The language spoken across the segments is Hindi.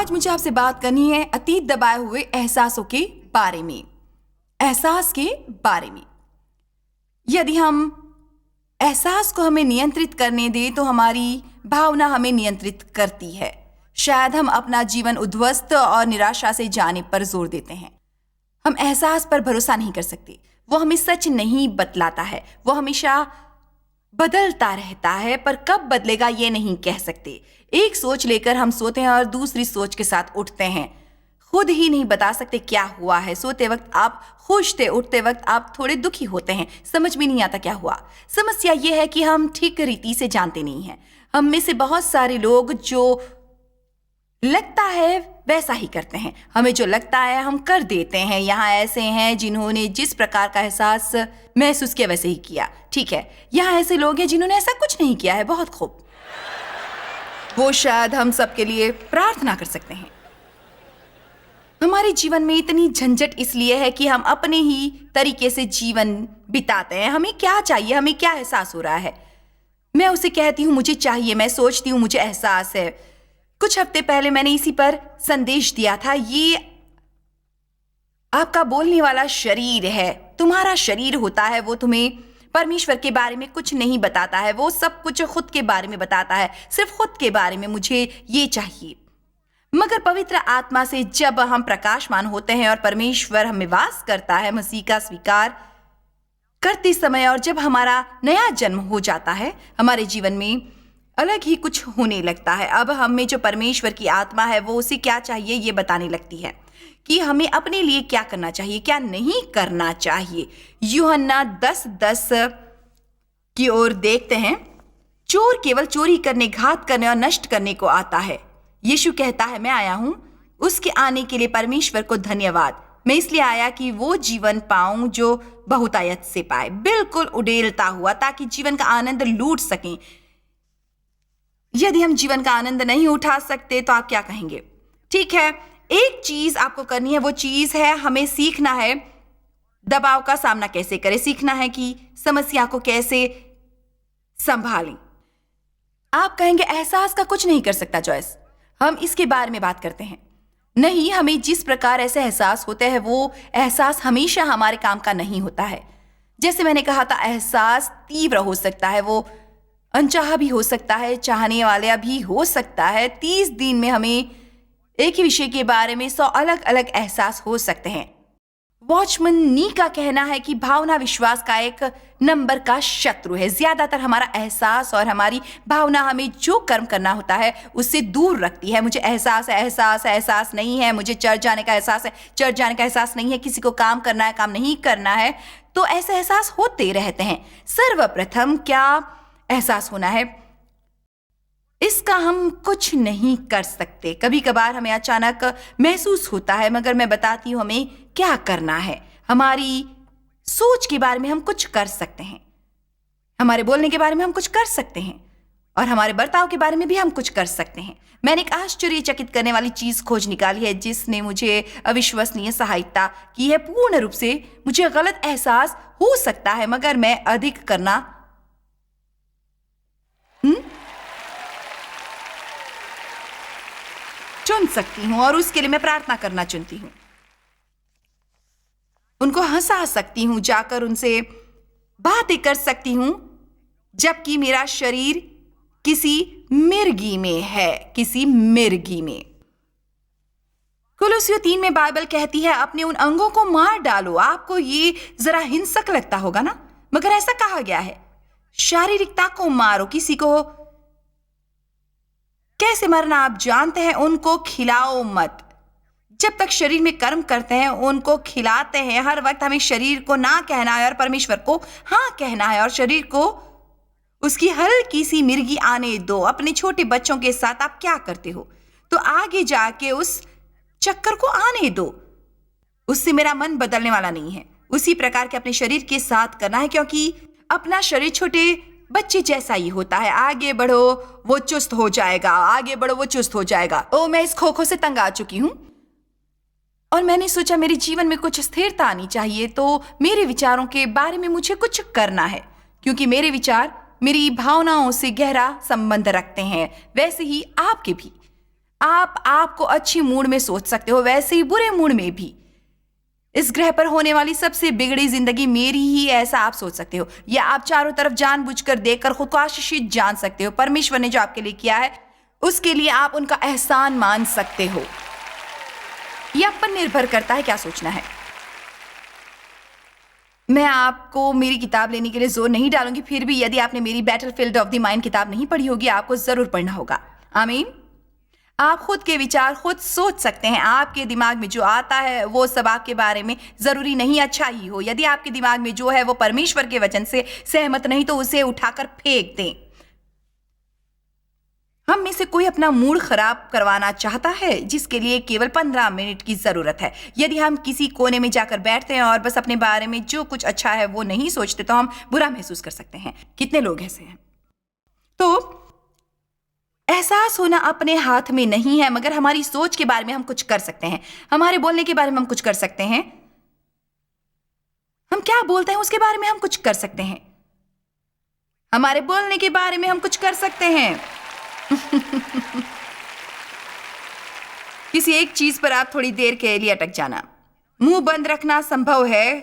आज मुझे आपसे बात करनी है अतीत दबाए हुए एहसासों के बारे में, एहसास के बारे में। यदि हम एहसास को हमें नियंत्रित करने दें तो हमारी भावना हमें नियंत्रित करती है। शायद हम अपना जीवन उद्ध्वस्त और निराशा से जाने पर जोर देते हैं। हम एहसास पर भरोसा नहीं कर सकते। वो हमें सच नहीं बतलाता है। वो हमेशा बदलता रहता है, पर कब बदलेगा ये नहीं कह सकते। एक सोच लेकर हम सोते हैं और दूसरी सोच के साथ उठते हैं। खुद ही नहीं बता सकते क्या हुआ है। सोते वक्त आप खुश थे, उठते वक्त आप थोड़े दुखी होते हैं। समझ में नहीं आता क्या हुआ। समस्या ये है कि हम ठीक रीति से जानते नहीं हैं। हम में से बहुत सारे लोग जो लगता है वैसा ही करते हैं। हमें जो लगता है हम कर देते हैं। यहाँ ऐसे हैं जिन्होंने जिस प्रकार का एहसास महसूस किया वैसे ही किया। ठीक है, यहाँ ऐसे लोग हैं जिन्होंने ऐसा कुछ नहीं किया है। बहुत खूब। वो शायद हम सबके लिए प्रार्थना कर सकते हैं। हमारे जीवन में इतनी झंझट इसलिए है कि हम अपने ही तरीके से जीवन बिताते हैं। हमें क्या चाहिए, हमें क्या एहसास हो रहा है, मैं उसे कहती हूँ मुझे चाहिए, मैं सोचती हूँ मुझे एहसास है। कुछ हफ्ते पहले मैंने इसी पर संदेश दिया था। ये आपका बोलने वाला शरीर है, तुम्हारा शरीर होता है। वो तुम्हें परमेश्वर के बारे में कुछ नहीं बताता है। वो सब कुछ खुद के बारे में बताता है, सिर्फ खुद के बारे में। मुझे ये चाहिए। मगर पवित्र आत्मा से जब हम प्रकाशमान होते हैं और परमेश्वर हमें वास करता है मसीह का स्वीकार करते समय, और जब हमारा नया जन्म हो जाता है, हमारे जीवन में अलग ही कुछ होने लगता है। अब हम में जो परमेश्वर की आत्मा है वो उसे क्या चाहिए ये बताने लगती है कि हमें अपने लिए क्या करना चाहिए, क्या नहीं करना चाहिए। यूहन्ना 10:10 की ओर देखते हैं। चोर केवल चोरी करने, घात करने और नष्ट करने को आता है। यीशु कहता है मैं आया हूं उसके आने के लिए परमेश्वर को धन्यवाद। मैं इसलिए आया कि वो जीवन पाऊं जो बहुतायत से पाए, बिल्कुल उड़ेलता हुआ, ताकि जीवन का आनंद लूट सकें। यदि हम जीवन का आनंद नहीं उठा सकते तो आप क्या कहेंगे? ठीक है, एक चीज आपको करनी है। वो चीज है हमें सीखना है दबाव का सामना कैसे करें, सीखना है कि समस्या को कैसे संभालें। आप कहेंगे एहसास का कुछ नहीं कर सकता जॉयस, हम इसके बारे में बात करते हैं। नहीं, हमें जिस प्रकार ऐसे एहसास होते हैं वो एहसास हमेशा हमारे काम का नहीं होता है। जैसे मैंने कहा था, एहसास तीव्र हो सकता है, वो अनचाहा भी हो सकता है, चाहने वाला भी हो सकता है। 30 दिन में हमें एक ही विषय के बारे में 100 अलग अलग एहसास हो सकते हैं। वॉचमैन नी का कहना है कि भावना विश्वास का एक नंबर का शत्रु है। ज्यादातर हमारा एहसास और हमारी भावना हमें जो कर्म करना होता है उससे दूर रखती है। मुझे एहसास है, एहसास नहीं है। मुझे चर्च जाने का एहसास है, चर्च जाने का एहसास नहीं है। किसी को काम करना है, काम नहीं करना है। तो ऐसे एहसास होते रहते हैं। सर्वप्रथम क्या एहसास होना है, इसका हम कुछ नहीं कर सकते। कभी कभार हमें अचानक महसूस होता है, मगर मैं बताती हूं हमें क्या करना है। हमारी सोच के बारे में हम कुछ कर सकते हैं, हमारे बोलने के बारे में हम कुछ कर सकते हैं, और हमारे बर्ताव के बारे में भी हम कुछ कर सकते हैं। मैंने एक आश्चर्यचकित करने वाली चीज खोज निकाली है जिसने मुझे अविश्वसनीय सहायता की है। पूर्ण रूप से मुझे गलत एहसास हो सकता है, मगर मैं अधिक करना चुन सकती हूं, और उसके लिए मैं प्रार्थना करना चुनती हूं। उनको हंसा सकती हूं, जाकर उनसे बातें कर सकती हूं, जबकि मेरा शरीर किसी मिर्गी में है, किसी मिर्गी में। कुलुस्सियों 3 में बाइबल कहती है अपने उन अंगों को मार डालो। आपको ये जरा हिंसक लगता होगा ना, मगर ऐसा कहा गया है शारीरिकता को मारो। किसी को कैसे मरना आप जानते हैं, उनको खिलाओ मत। जब तक शरीर में कर्म करते हैं उनको खिलाते हैं। हर वक्त हमें शरीर को ना कहना है और परमेश्वर को हाँ कहना है, और शरीर को उसकी हल्की सी मिर्गी आने दो। अपने छोटे बच्चों के साथ आप क्या करते हो, तो आगे जाके उस चक्कर को आने दो। उससे मेरा मन बदलने वाला नहीं है। उसी प्रकार के अपने शरीर के साथ करना है, क्योंकि अपना शरीर छोटे बच्चे जैसा ही होता है। आगे बढ़ो वो चुस्त हो जाएगा, आगे बढ़ो वो चुस्त हो जाएगा। ओ, मैं इस खो से तंग आ चुकी हूं, और मैंने सोचा मेरे जीवन में कुछ स्थिरता आनी चाहिए। तो मेरे विचारों के बारे में मुझे कुछ करना है, क्योंकि मेरे विचार मेरी भावनाओं से गहरा संबंध रखते हैं। वैसे ही आपके भी। आप आपको अच्छी मूड में सोच सकते हो, वैसे ही बुरे मूड में भी। इस ग्रह पर होने वाली सबसे बिगड़ी जिंदगी मेरी ही, ऐसा आप सोच सकते हो। या आप चारों तरफ जानबूझकर देखकर खुद को आशीषित जान सकते हो। परमेश्वर ने जो आपके लिए किया है उसके लिए आप उनका एहसान मान सकते हो। यह आप पर निर्भर करता है क्या सोचना है। मैं आपको मेरी किताब लेने के लिए जोर नहीं डालूंगी, फिर भी यदि आपने मेरी बैटलफील्ड ऑफ द माइंड किताब नहीं पढ़ी होगी, आपको जरूर पढ़ना होगा। आमीन। आप खुद के विचार खुद सोच सकते हैं। आपके दिमाग में जो आता है वो सब आपके बारे में जरूरी नहीं अच्छा ही हो। यदि आपके दिमाग में जो है वो परमेश्वर के वचन से सहमत नहीं तो उसे उठाकर फेंक दें। हम में से कोई अपना मूड खराब करवाना चाहता है जिसके लिए केवल 15 मिनट की जरूरत है। यदि हम किसी कोने में जाकर बैठते हैं और बस अपने बारे में जो कुछ अच्छा है वो नहीं सोचते तो हम बुरा महसूस कर सकते हैं। कितने लोग ऐसे हैं? तो एहसास होना अपने हाथ में नहीं है, मगर हमारी सोच के बारे में हम कुछ कर सकते हैं। हमारे बोलने के बारे में हम कुछ कर सकते हैं। हम क्या बोलते हैं उसके बारे में हम कुछ कर सकते हैं। हमारे बोलने के बारे में हम कुछ कर सकते हैं। किसी एक चीज पर आप थोड़ी देर के लिए अटक जाना, मुंह बंद रखना संभव है।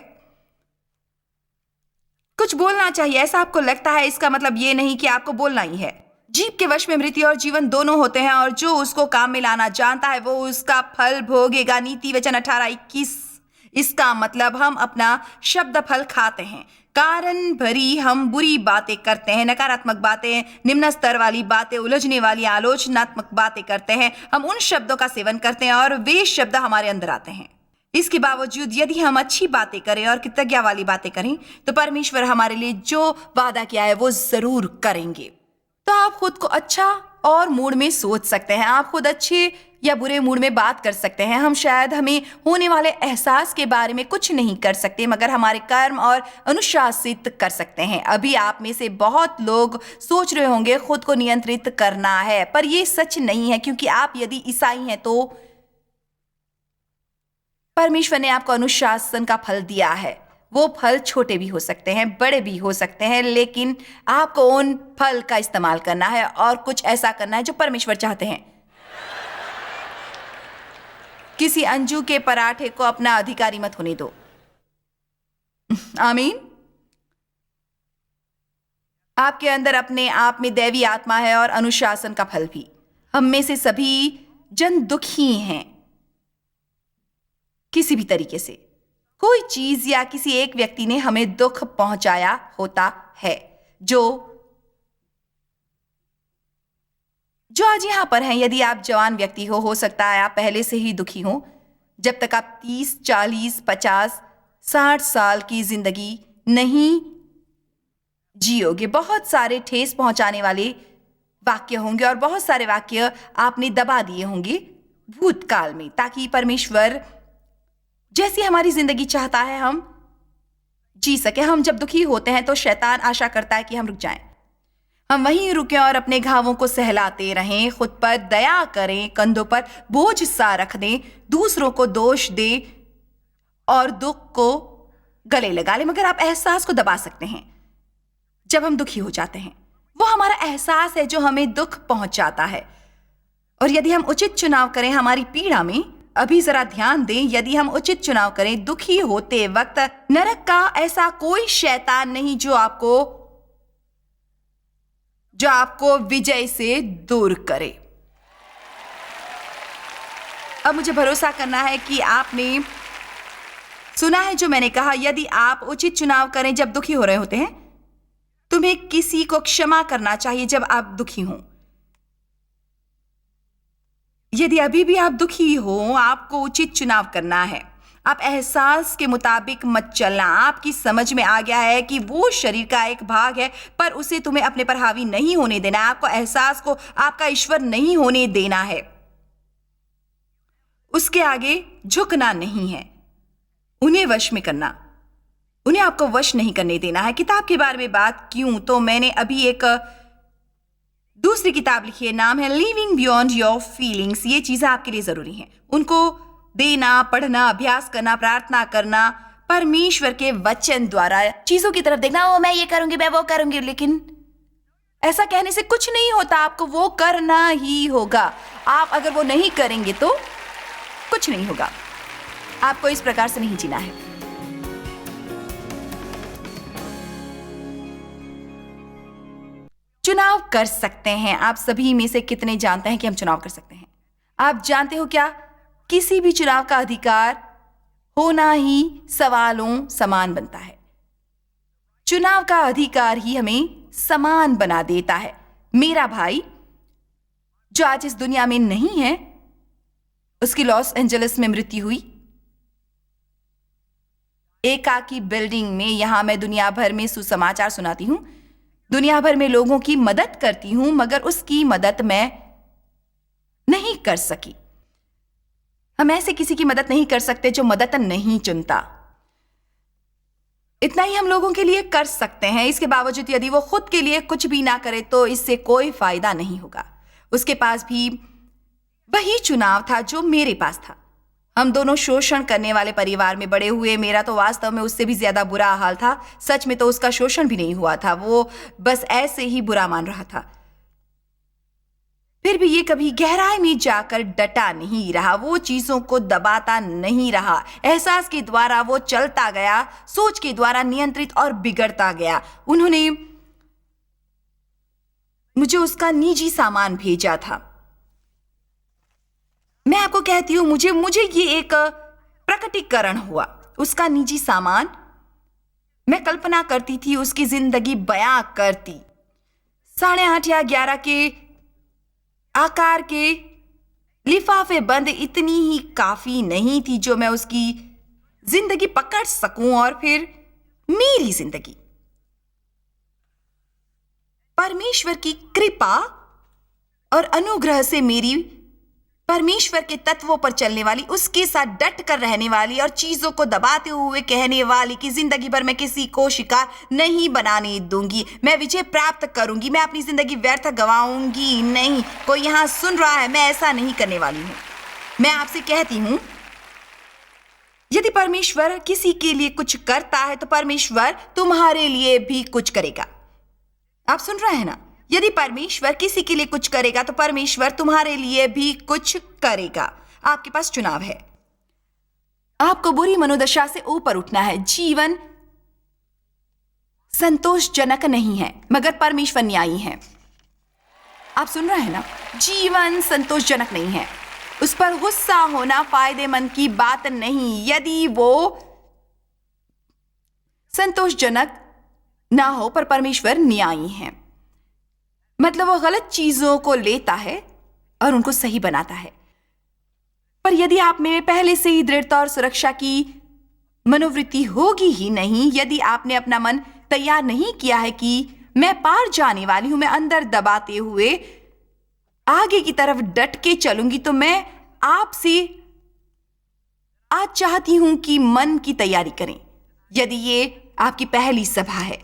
कुछ बोलना चाहिए ऐसा आपको लगता है, इसका मतलब ये नहीं कि आपको बोलना ही है। जीभ के वश में मृत्यु और जीवन दोनों होते हैं और जो उसको काम में लाना जानता है वो उसका फल भोगेगा। नीति वचन 18:21। इसका मतलब हम अपना शब्द फल खाते हैं। कारण भरी हम बुरी बातें करते हैं, नकारात्मक बातें, निम्न स्तर वाली बातें, उलझने वाली आलोचनात्मक बातें करते हैं। हम उन शब्दों का सेवन करते हैं और वे शब्द हमारे अंदर आते हैं। इसके बावजूद यदि हम अच्छी बातें करें और कृतज्ञता वाली बातें करें तो परमेश्वर हमारे लिए जो वादा किया है वो जरूर करेंगे। तो आप खुद को अच्छा और मूड में सोच सकते हैं। आप खुद अच्छे या बुरे मूड में बात कर सकते हैं। हम शायद हमें होने वाले एहसास के बारे में कुछ नहीं कर सकते, मगर हमारे कर्म और अनुशासित कर सकते हैं। अभी आप में से बहुत लोग सोच रहे होंगे खुद को नियंत्रित करना है, पर यह सच नहीं है, क्योंकि आप यदि ईसाई हैं तो परमेश्वर ने आपको अनुशासन का फल दिया है। वो फल छोटे भी हो सकते हैं, बड़े भी हो सकते हैं, लेकिन आपको उन फल का इस्तेमाल करना है और कुछ ऐसा करना है जो परमेश्वर चाहते हैं। किसी अंजू के पराठे को अपना अधिकारी मत होने दो। आमीन। आपके अंदर अपने आप में दैवी आत्मा है और अनुशासन का फल भी। हम में से सभी जन दुखी हैं किसी भी तरीके से। कोई चीज या किसी एक व्यक्ति ने हमें दुख पहुंचाया होता है। जो आज यहां पर हैं, यदि आप जवान व्यक्ति हो सकता है आप पहले से ही दुखी हो। जब तक आप 30, 40, 50, 60 साल की जिंदगी नहीं जियोगे, बहुत सारे ठेस पहुंचाने वाले वाक्य होंगे और बहुत सारे वाक्य आपने दबा दिए होंगे भूतकाल में, ताकि परमेश्वर जैसी हमारी जिंदगी चाहता है हम जी सके। हम जब दुखी होते हैं तो शैतान आशा करता है कि हम रुक जाएं, हम वहीं रुकें और अपने घावों को सहलाते रहें, खुद पर दया करें, कंधों पर बोझ सा रख दें, दूसरों को दोष दें और दुख को गले लगा लें। मगर आप एहसास को दबा सकते हैं। जब हम दुखी हो जाते हैं, वो हमारा एहसास है जो हमें दुख पहुंचाता है। और यदि हम उचित चुनाव करें हमारी पीड़ा में, अभी जरा ध्यान दें, यदि हम उचित चुनाव करें दुखी होते वक्त, नरक का ऐसा कोई शैतान नहीं जो आपको विजय से दूर करे। अब मुझे भरोसा करना है कि आपने सुना है जो मैंने कहा। यदि आप उचित चुनाव करें जब दुखी हो रहे होते हैं, तुम्हें किसी को क्षमा करना चाहिए जब आप दुखी हों। यदि अभी भी आप दुखी हो, आपको उचित चुनाव करना है। आप एहसास के मुताबिक मत चलना। आपकी समझ में आ गया है कि वो शरीर का एक भाग है, पर उसे तुम्हें अपने पर हावी नहीं होने देना है। आपको एहसास को आपका ईश्वर नहीं होने देना है। उसके आगे झुकना नहीं है, उन्हें वश में करना, उन्हें आपको वश नहीं करने देना है। किताब के बारे में बात क्यों, तो मैंने अभी एक दूसरी किताब लिखी है, नाम है लिविंग बियॉन्ड योर फीलिंग्स। ये चीजें आपके लिए जरूरी हैं, उनको देना, पढ़ना, अभ्यास करना, प्रार्थना करना, परमेश्वर के वचन द्वारा चीजों की तरफ देखना। ओ मैं ये करूंगी, मैं वो करूंगी, लेकिन ऐसा कहने से कुछ नहीं होता, आपको वो करना ही होगा। आप अगर वो नहीं करेंगे तो कुछ नहीं होगा। आपको इस प्रकार से नहीं जीना है। चुनाव कर सकते हैं। आप सभी में से कितने जानते हैं कि हम चुनाव कर सकते हैं? आप जानते हो क्या? किसी भी चुनाव का अधिकार होना ही सवालों समान बनता है। चुनाव का अधिकार ही हमें समान बना देता है। मेरा भाई जो आज इस दुनिया में नहीं है, उसकी लॉस एंजलिस में मृत्यु हुई। एकाकी बिल्डिंग में। यहां मैं दुनिया भर में सुसमाचार सुनाती हूं, दुनिया भर में लोगों की मदद करती हूं, मगर उसकी मदद मैं नहीं कर सकी। हम ऐसे किसी की मदद नहीं कर सकते जो मदद नहीं चुनता। इतना ही हम लोगों के लिए कर सकते हैं। इसके बावजूद यदि वो खुद के लिए कुछ भी ना करे तो इससे कोई फायदा नहीं होगा। उसके पास भी वही चुनाव था जो मेरे पास था। हम दोनों शोषण करने वाले परिवार में बड़े हुए। मेरा तो वास्तव में उससे भी ज्यादा बुरा हाल था। सच में तो उसका शोषण भी नहीं हुआ था, वो बस ऐसे ही बुरा मान रहा था। फिर भी ये कभी गहराई में जाकर डटा नहीं रहा, वो चीजों को दबाता नहीं रहा। एहसास के द्वारा वो चलता गया, सोच के द्वारा नियंत्रित और बिगड़ता गया। उन्होंने मुझे उसका निजी सामान भेजा था। मैं आपको कहती हूं, मुझे ये एक प्रकटीकरण हुआ। उसका निजी सामान। मैं कल्पना करती थी, उसकी जिंदगी बयां करती। 8.5 या 11 के आकार के लिफाफे बंद इतनी ही काफी नहीं थी जो मैं उसकी जिंदगी पकड़ सकूं और फिर मेरी जिंदगी। परमेश्वर की कृपा और अनुग्रह से मेरी परमेश्वर के तत्वों पर चलने वाली, उसके साथ डट कर रहने वाली और चीजों को दबाते हुए कहने वाली कि जिंदगी भर मैं किसी को शिकार नहीं बनाने दूंगी, मैं विजय प्राप्त करूंगी, मैं अपनी जिंदगी व्यर्थ गवाऊंगी नहीं। कोई यहां सुन रहा है? मैं ऐसा नहीं करने वाली हूं। मैं आपसे कहती हूं, यदि परमेश्वर किसी के लिए कुछ करता है तो परमेश्वर तुम्हारे लिए भी कुछ करेगा। आप सुन रहे हैं ना? यदि परमेश्वर किसी के लिए कुछ करेगा तो परमेश्वर तुम्हारे लिए भी कुछ करेगा। आपके पास चुनाव है। आपको बुरी मनोदशा से ऊपर उठना है। जीवन संतोषजनक नहीं है, मगर परमेश्वर न्यायी है। आप सुन रहे हैं ना? जीवन संतोषजनक नहीं है। उस पर गुस्सा होना फायदेमंद की बात नहीं, यदि वो संतोषजनक ना हो, पर परमेश्वर न्यायी है। मतलब वो गलत चीजों को लेता है और उनको सही बनाता है। पर यदि आप में पहले से ही दृढ़ता और सुरक्षा की मनोवृत्ति होगी ही नहीं, यदि आपने अपना मन तैयार नहीं किया है कि मैं पार जाने वाली हूं, मैं अंदर दबाते हुए आगे की तरफ डट के चलूंगी, तो मैं आपसे आज चाहती हूं कि मन की तैयारी करें। यदि ये आपकी पहली सभा है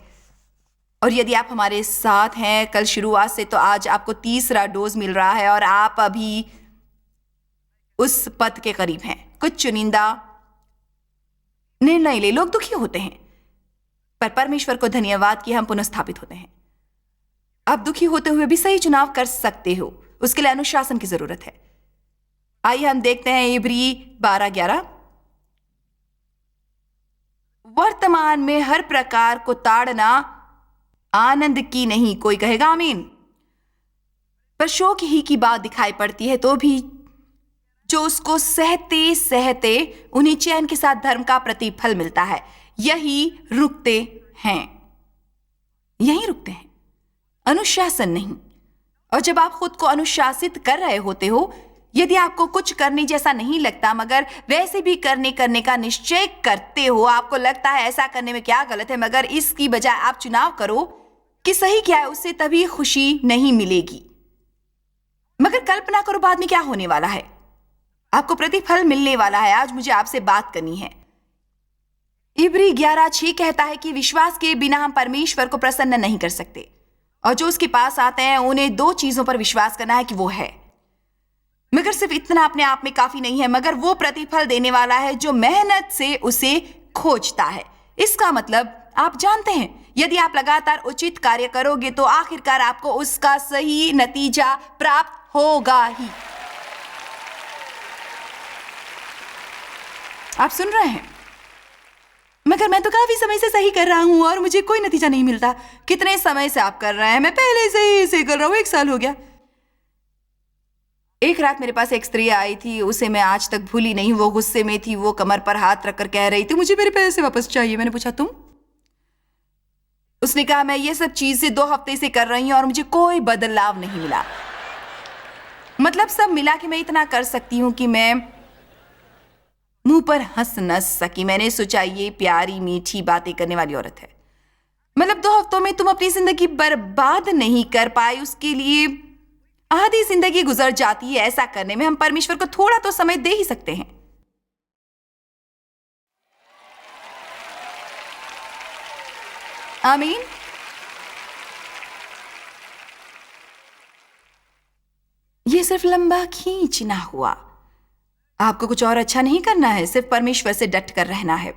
और यदि आप हमारे साथ हैं कल शुरुआत से, तो आज आपको 3रा डोज मिल रहा है और आप अभी उस पद के करीब हैं। कुछ चुनिंदा निर्णय ले लोग दुखी होते हैं, पर परमेश्वर को धन्यवाद कि हम पुनर्स्थापित होते हैं। आप दुखी होते हुए भी सही चुनाव कर सकते हो, उसके लिए अनुशासन की जरूरत है। आइए हम देखते हैं इब्री 12:11। वर्तमान में हर प्रकार को ताड़ना आनंद की नहीं, कोई कहेगा आमीन। पर शोक ही की बात दिखाई पड़ती है, तो भी जो उसको सहते सहते उन्हें चैन के साथ धर्म का प्रतिफल मिलता है। यही रुकते हैं, अनुशासन नहीं। और जब आप खुद को अनुशासित कर रहे होते हो, यदि आपको कुछ करने जैसा नहीं लगता मगर वैसे भी करने का निश्चय करते हो, आपको लगता है ऐसा करने में क्या गलत है, मगर इसकी बजाय आप चुनाव करो कि सही क्या है, उससे तभी खुशी नहीं मिलेगी। मगर कल्पना करो बाद में क्या होने वाला है, आपको प्रतिफल मिलने वाला है। आज मुझे आपसे बात करनी है। इब्री 11:6 कहता है कि विश्वास के बिना हम परमेश्वर को प्रसन्न नहीं कर सकते, और जो उसके पास आते हैं उन्हें 2 चीजों पर विश्वास करना है कि वो है। मगर सिर्फ इतना अपने आप में काफी नहीं है, मगर वो प्रतिफल देने वाला है जो मेहनत से उसे खोजता है। इसका मतलब आप जानते हैं, यदि आप लगातार उचित कार्य करोगे तो आखिरकार आपको उसका सही नतीजा प्राप्त होगा ही। आप सुन रहे हैं? मगर मैं तो काफी समय से सही कर रहा हूं और मुझे कोई नतीजा नहीं मिलता। कितने समय से आप कर रहे हैं? मैं पहले से ही इसे कर रहा हूं, 1 साल हो गया। एक रात मेरे पास एक स्त्री आई थी, उसे मैं आज तक भूली नहीं। वो गुस्से में थी, वो कमर पर हाथ रखकर कह रही थी, मुझे मेरे पैसे वापस चाहिए। मैंने पूछा तुम? उसने कहा, मैं ये सब चीजें 2 हफ्ते से कर रही हूं और मुझे कोई बदलाव नहीं मिला। मतलब सब मिला कि मैं इतना कर सकती हूं कि मैं मुंह पर हंस न सकी। मैंने सोचा ये प्यारी मीठी बातें करने वाली औरत है। मतलब 2 हफ्तों में तुम अपनी जिंदगी बर्बाद नहीं कर पाए, उसके लिए आधी जिंदगी गुजर जाती है। ऐसा करने में हम परमेश्वर को थोड़ा तो समय दे ही सकते हैं। आमीन। ये सिर्फ लंबा खींचना हुआ। आपको कुछ और अच्छा नहीं करना है, सिर्फ परमेश्वर से डट कर रहना है।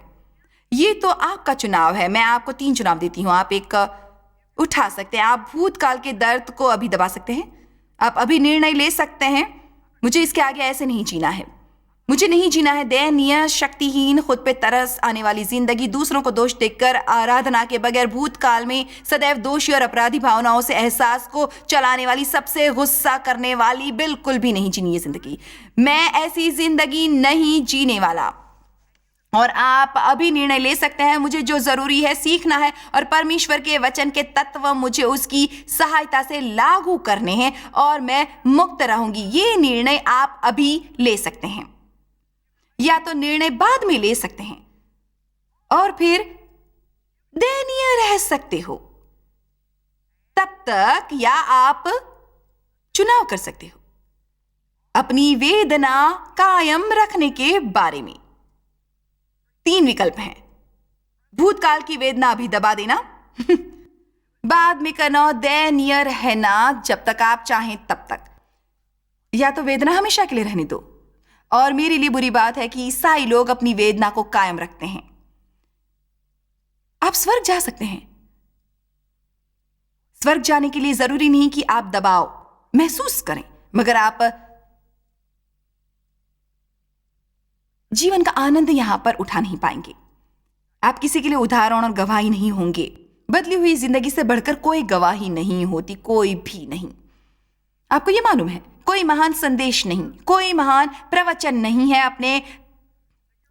ये तो आपका चुनाव है। मैं आपको 3 चुनाव देती हूं। आप एक उठा सकते हैं, आप भूतकाल के दर्द को अभी दबा सकते हैं, आप अभी निर्णय ले सकते हैं, मुझे इसके आगे ऐसे नहीं जीना है। मुझे नहीं जीना है दयनीय, शक्तिहीन, खुद पे तरस आने वाली जिंदगी, दूसरों को दोष देखकर आराधना के बगैर भूतकाल में सदैव दोषी और अपराधी भावनाओं से एहसास को चलाने वाली, सबसे गुस्सा करने वाली, बिल्कुल भी नहीं जीनी ये जिंदगी। मैं ऐसी जिंदगी नहीं जीने वाला। और आप अभी निर्णय ले सकते हैं, मुझे जो जरूरी है सीखना है और परमेश्वर के वचन के तत्व मुझे उसकी सहायता से लागू करने हैं और मैं मुक्त रहूंगी। ये निर्णय आप अभी ले सकते हैं, या तो निर्णय बाद में ले सकते हैं और फिर दयनीय रह सकते हो तब तक, या आप चुनाव कर सकते हो अपनी वेदना कायम रखने के बारे में। 3 विकल्प हैं। भूतकाल की वेदना अभी दबा देना, बाद में करना, दयनीय रहना जब तक आप चाहें तब तक, या तो वेदना हमेशा के लिए रहने दो। और मेरे लिए बुरी बात है कि ईसाई लोग अपनी वेदना को कायम रखते हैं। आप स्वर्ग जा सकते हैं। स्वर्ग जाने के लिए जरूरी नहीं कि आप दबाव महसूस करें, मगर आप जीवन का आनंद यहां पर उठा नहीं पाएंगे। आप किसी के लिए उदाहरण और गवाही नहीं होंगे। बदली हुई जिंदगी से बढ़कर कोई गवाही नहीं होती, कोई भी नहीं। आपको यह मालूम है, कोई महान संदेश नहीं, कोई महान प्रवचन नहीं है अपने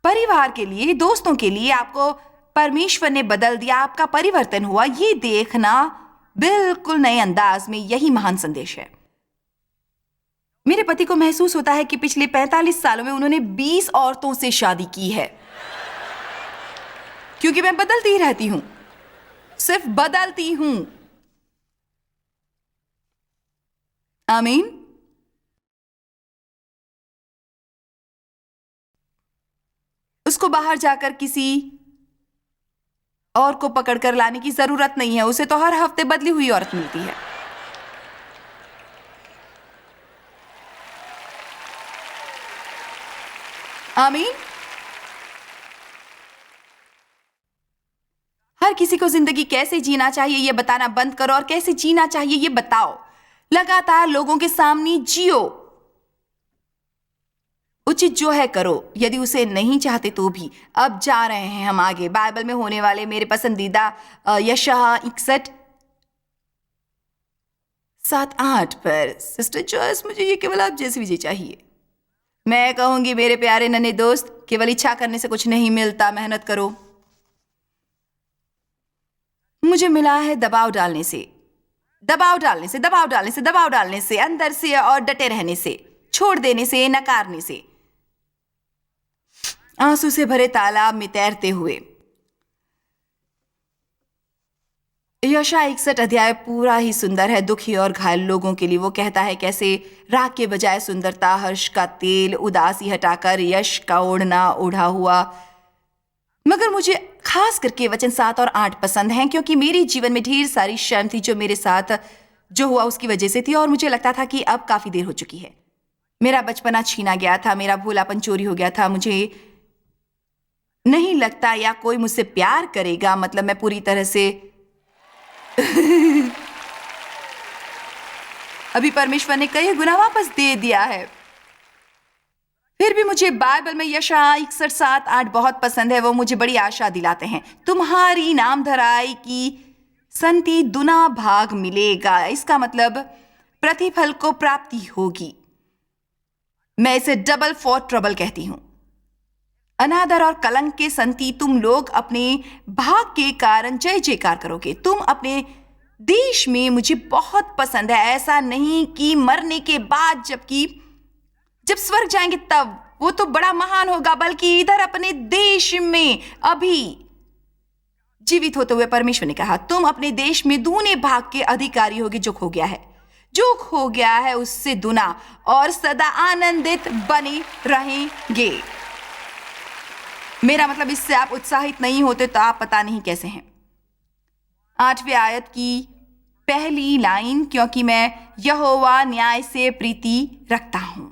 परिवार के लिए, दोस्तों के लिए आपको परमेश्वर ने बदल दिया, आपका परिवर्तन हुआ। ये देखना बिल्कुल नए अंदाज में, यही महान संदेश है। मेरे पति को महसूस होता है कि पिछले 45 सालों में उन्होंने 20 औरतों से शादी की है, क्योंकि मैं बदलती ही रहती हूं, सिर्फ बदलती हूं। आमीन। उसको बाहर जाकर किसी और को पकड़कर लाने की जरूरत नहीं है, उसे तो हर हफ्ते बदली हुई औरत मिलती है। आमीन। हर किसी को जिंदगी कैसे जीना चाहिए ये बताना बंद करो और कैसे जीना चाहिए ये बताओ। लगातार लोगों के सामने जियो। उचित जो है करो, यदि उसे नहीं चाहते तो भी। अब जा रहे हैं हम आगे बाइबल में होने वाले मेरे पसंदीदा यशायाह 61:7-8 पर। सिस्टर जॉयस, मुझे ये केवल आप जैसी विजय चाहिए। मैं कहूंगी मेरे प्यारे नन्हे दोस्त, केवल इच्छा करने से कुछ नहीं मिलता, मेहनत करो। मुझे मिला है दबाव डालने से, दबाव डालने से, दबाव डालने से, दबाव डालने से, अंदर से और डटे रहने से, छोड़ देने से, नकारने से, आंसू से भरे तालाब में तैरते हुए। यशायाह 61 अध्याय पूरा ही सुंदर है दुखी और घायल लोगों के लिए। वो कहता है कैसे राख के बजाय सुंदरता, हर्ष का तेल, उदासी हटाकर यश का ओढ़ना ओढ़ा हुआ। मगर मुझे खास करके वचन 7 और 8 पसंद हैं, क्योंकि मेरे जीवन में ढेर सारी शर्म थी जो मेरे साथ जो हुआ उसकी वजह से थी, और मुझे लगता था कि अब काफी देर हो चुकी है। मेरा बचपना छीना गया था, मेरा भोलापन चोरी हो गया था। मुझे नहीं लगता या कोई मुझसे प्यार करेगा, मतलब मैं पूरी तरह से अभी परमेश्वर ने कई गुना वापस दे दिया है। फिर भी मुझे बाइबल में यशायाह 61:7-8 बहुत पसंद है। वो मुझे बड़ी आशा दिलाते हैं। तुम्हारी नामधराई की संति दुना भाग मिलेगा। इसका मतलब प्रतिफल को प्राप्ति होगी। मैं इसे डबल फॉर ट्रबल कहती हूं। अनादर और कलंक के संति तुम लोग अपने भाग के कारण जय जयकार करोगे। तुम अपने देश में मुझे बहुत पसंद है। ऐसा नहीं कि मरने के बाद जब स्वर्ग जाएंगे तब वो तो बड़ा महान होगा, बल्कि इधर अपने देश में अभी जीवित होते हुए परमेश्वर ने कहा तुम अपने देश में दूने भाग के अधिकारी होगे। जो खो गया है, जो खो गया है उससे दुना और सदा आनंदित बने रहेंगे। मेरा मतलब इससे आप उत्साहित नहीं होते तो आप पता नहीं कैसे हैं। 8वें आयत की पहली लाइन, क्योंकि मैं यहोवा न्याय से प्रीति रखता हूं।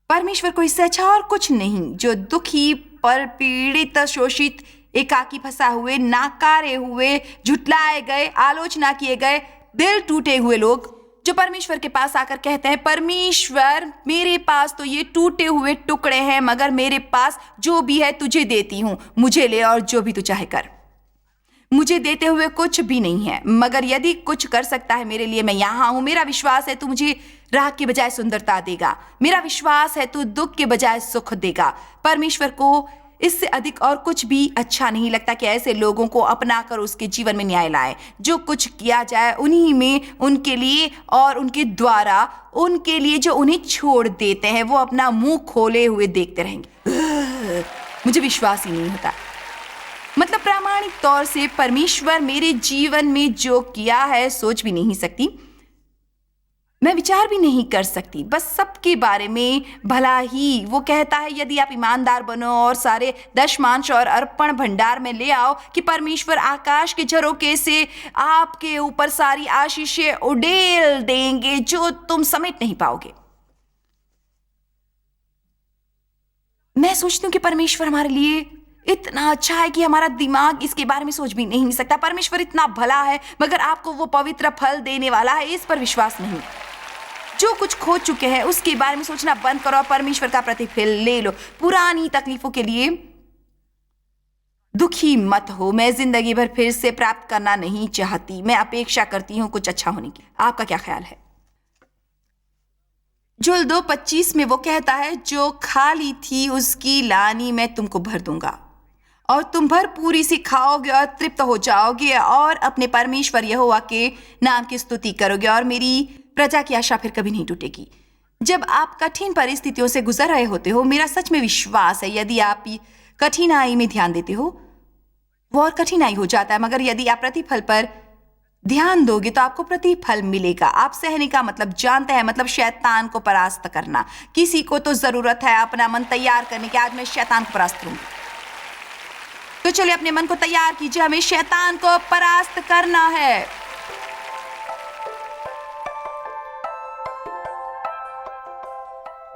परमेश्वर को इससे अच्छा और कुछ नहीं। जो दुखी, पर पीड़ित, शोषित, एकाकी, फंसा हुए, नाकारे हुए, झुटलाए गए, आलोचना किए गए, दिल टूटे हुए लोग जो परमेश्वर के पास आकर कहते हैं परमेश्वर मेरे पास तो ये टूटे हुए टुकड़े हैं, मगर मेरे पास जो भी है तुझे देती हूं, मुझे ले और जो भी तू चाहे कर। मुझे देते हुए कुछ भी नहीं है, मगर यदि कुछ कर सकता है मेरे लिए, मैं यहां हूं। मेरा विश्वास है तू मुझे राग के बजाय सुंदरता देगा। मेरा विश्वास है तू दुख के बजाय सुख देगा। परमेश्वर को इससे अधिक और कुछ भी अच्छा नहीं लगता कि ऐसे लोगों को अपना कर उसके जीवन में न्याय लाए। जो कुछ किया जाए उन्हीं में उनके लिए और उनके द्वारा उनके लिए जो उन्हें छोड़ देते हैं वो अपना मुंह खोले हुए देखते रहेंगे। मुझे विश्वास ही नहीं होता। मतलब प्रामाणिक तौर से परमेश्वर मेरे जीवन में जो किया है सोच भी नहीं सकती, मैं विचार भी नहीं कर सकती। बस सबके बारे में भला ही। वो कहता है यदि आप ईमानदार बनो और सारे दशमांश और अर्पण भंडार में ले आओ कि परमेश्वर आकाश के झरोके से आपके ऊपर सारी आशीषें उड़ेल देंगे जो तुम समेट नहीं पाओगे। मैं सोचती हूँ कि परमेश्वर हमारे लिए इतना अच्छा है कि हमारा दिमाग इसके बारे में सोच भी नहीं सकता। परमेश्वर इतना भला है, मगर आपको वो पवित्र फल देने वाला है, इस पर विश्वास नहीं। जो कुछ खो चुके हैं उसके बारे में सोचना बंद करो और परमेश्वर का प्रतिफल ले लो। पुरानी तकलीफों के लिए दुखी मत हो। मैं जिंदगी भर फिर से प्राप्त करना नहीं चाहती। मैं अपेक्षा करती हूं कुछ अच्छा होने की। आपका क्या ख्याल है? जुल 2:25 में वो कहता है जो खाली थी उसकी लानी मैं तुमको भर दूंगा और तुम भरपूरी से खाओगे और तृप्त हो जाओगे और अपने परमेश्वर यहोवा के नाम की स्तुति करोगे और मेरी प्रजा की आशा फिर कभी नहीं टूटेगी। जब आप कठिन परिस्थितियों से गुजर रहे होते हो, मेरा सच में विश्वास है यदि आप कठिनाई में ध्यान देते हो वो और कठिनाई हो जाता है, मगर यदि आप प्रतिफल पर ध्यान दोगे तो आपको प्रतिफल मिलेगा। आप सहने का मतलब जानते हैं, मतलब शैतान को परास्त करना। किसी को तो जरूरत है अपना मन तैयार करने की, आज मैं शैतान को परास्त करूंगी। तो चलिए अपने मन को तैयार कीजिए, हमें शैतान को परास्त करना है।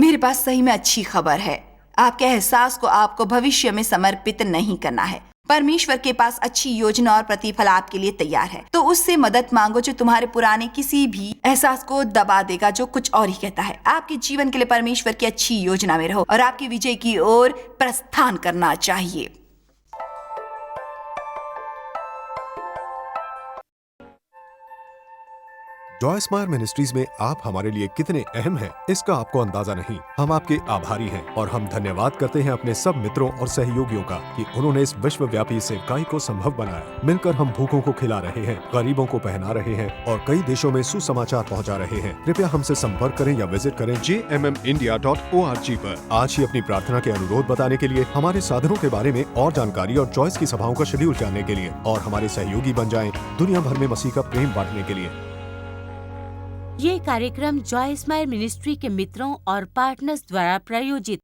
मेरे पास सही में अच्छी खबर है। आपके एहसास को आपको भविष्य में समर्पित नहीं करना है। परमेश्वर के पास अच्छी योजना और प्रतिफल आपके लिए तैयार है। तो उससे मदद मांगो जो तुम्हारे पुराने किसी भी एहसास को दबा देगा, जो कुछ और ही कहता है। आपके जीवन के लिए परमेश्वर की अच्छी योजना में रहो और आपकी विजय की ओर प्रस्थान करना चाहिए। जॉय स्माइल मिनिस्ट्रीज में आप हमारे लिए कितने अहम हैं, इसका आपको अंदाजा नहीं। हम आपके आभारी हैं और हम धन्यवाद करते हैं अपने सब मित्रों और सहयोगियों का कि उन्होंने इस विश्वव्यापी सेवकाई को संभव बनाया। मिलकर हम भूखों को खिला रहे हैं, गरीबों को पहना रहे हैं और कई देशों में सुसमाचार पहुंचा रहे हैं। कृपया हमसे संपर्क करें या विजिट करें jmmindia.org पर। आज ही अपनी प्रार्थना के अनुरोध बताने के लिए, हमारे साधनों के बारे में और जानकारी और जॉयस की सभाओं का शेड्यूल जानने के लिए और हमारे सहयोगी बन जाएं दुनिया भर में मसीह का प्रेम बांटने के लिए। ये कार्यक्रम जॉय स्माइल मिनिस्ट्री के मित्रों और पार्टनर्स द्वारा प्रायोजित